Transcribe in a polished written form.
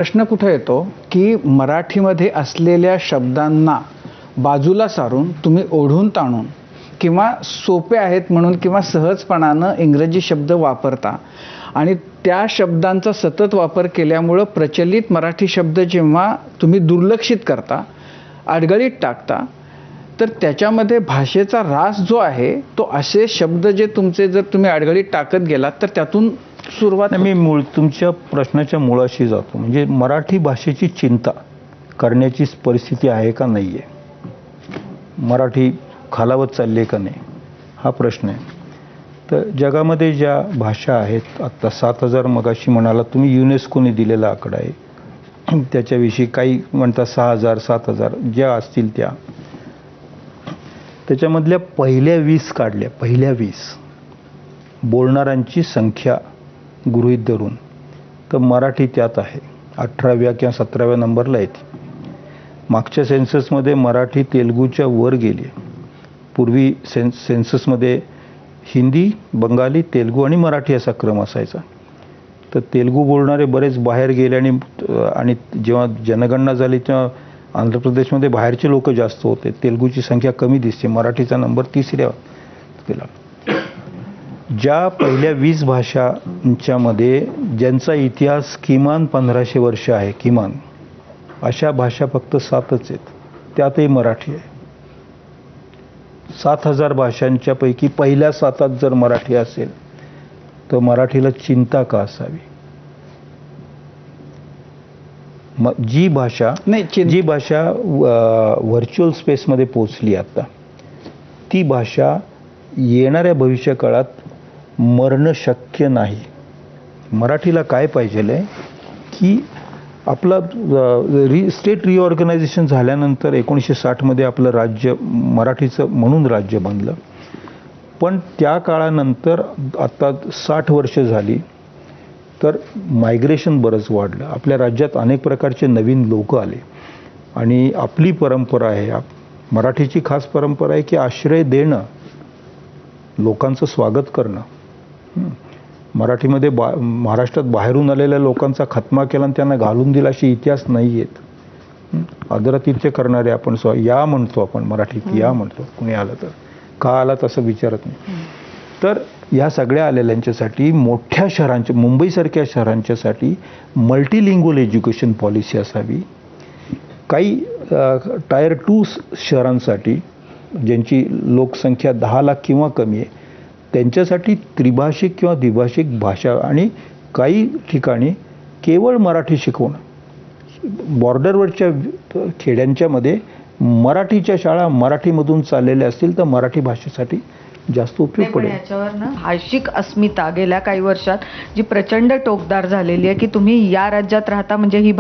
प्रश्न कुठे येतो की मराठीमध्ये असलेल्या शब्दांना बाजूला सारून तुम्ही ओढून ताणून किंवा सोपे आहेत म्हणून किंवा सहजपणानं इंग्रजी शब्द वापरता आणि त्या शब्दांचा सतत वापर केल्यामुळे प्रचलित मराठी शब्द जेव्हा तुम्ही दुर्लक्षित करता, अडगळीत टाकता, तर त्याच्यामध्ये भाषेचा रास जो आहे तो असे शब्द जे तुमचे जर तुम्ही अडगळीत टाकत गेलात तर त्यातून सुरुवात. मी तुमच्या प्रश्नाच्या मुळाशी जातो. म्हणजे मराठी भाषेची चिंता करण्याची परिस्थिती आहे का नाही आहे, मराठी खालावत चालली का नाही, हा प्रश्न आहे. तर जगामध्ये ज्या भाषा आहेत, आत्ता 7,000 मगाशी म्हणाला तुम्ही, युनेस्कोने दिलेला आकडा आहे, त्याच्याविषयी काही म्हणतात 6,000 7,000 ज्या असतील त्याच्यामधल्या पहिल्या 20 काढल्या, पहिल्या 20 बोलणाऱ्यांची संख्या गृहीत धरून तर मराठी त्यात आहे, 18व्या किंवा 17व्या नंबरला येते. मागच्या सेन्ससमध्ये मराठी तेलुगूच्या वर गेली. पूर्वी सेन्ससमध्ये हिंदी, बंगाली, तेलुगू आणि मराठी असा क्रम असायचा. तर तेलुगू बोलणारे बरेच बाहेर गेले आणि जेव्हा जनगणना झाली तेव्हा आंध्र प्रदेशमध्ये बाहेरचे लोक जास्त होते, तेलुगूची संख्या कमी दिसते, मराठीचा नंबर 3ऱ्या गेला. ज्या पहिल्या 20 भाषांच्यामध्ये ज्यांचा इतिहास किमान 1500 वर्ष आहे, किमान अशा भाषा फक्त 7च आहेत, त्यातही मराठी आहे. 7,000 भाषांच्या पैकी पहिल्या 7त जर मराठी असेल तर मराठीला चिंता का असावी? जी भाषा व्हर्च्युअल स्पेसमध्ये पोचली आता, ती भाषा येणाऱ्या भविष्य काळात मरणं शक्य नाही. मराठीला काय पाहिजे आहे की आपला स्टेट रिऑर्गनायझेशन झाल्यानंतर 1960मध्ये आपलं राज्य मराठीचं म्हणून राज्य बनलं. पण त्या काळानंतर आता 60 वर्ष झाली तर मायग्रेशन बरंच वाढलं. आपल्या राज्यात अनेक प्रकारचे नवीन लोक आले आणि आपली परंपरा आहे, मराठीची खास परंपरा आहे की आश्रय देणं, लोकांचं स्वागत करणं. मराठीमध्ये महाराष्ट्रात बाहेरून आलेल्या लोकांचा खतमा केला आणि त्यांना घालून दिला असे इतिहास नाही आहेत. आदरातिथ्य करणारे आपण या म्हणतो, आपण मराठीत या म्हणतो, कुणी आलं तर का आला तसं विचारत नाही. तर या सगळ्या आलेल्यांच्यासाठी मोठ्या शहरांच्या, मुंबईसारख्या शहरांच्यासाठी मल्टीलिंग्वल एज्युकेशन पॉलिसी असावी. काही टायर 2 शहरांसाठी ज्यांची लोकसंख्या 10 लाख किंवा कमी आहे त्यांच्यासाठी त्रिभाषिक किंवा द्विभाषिक भाषा आणि काही ठिकाणी केवळ मराठी शिकवणं. बॉर्डरवरच्या खेड्यांच्यामध्ये मराठीच्या शाळा मराठीमधून चाललेल्या असतील तर मराठी भाषेसाठी जास्त उपयोग पडेल. याच्यावर ना भाषिक अस्मिता गेल्या काही वर्षात जी प्रचंड टोकदार झालेली आहे की तुम्ही या राज्यात राहता म्हणजे ही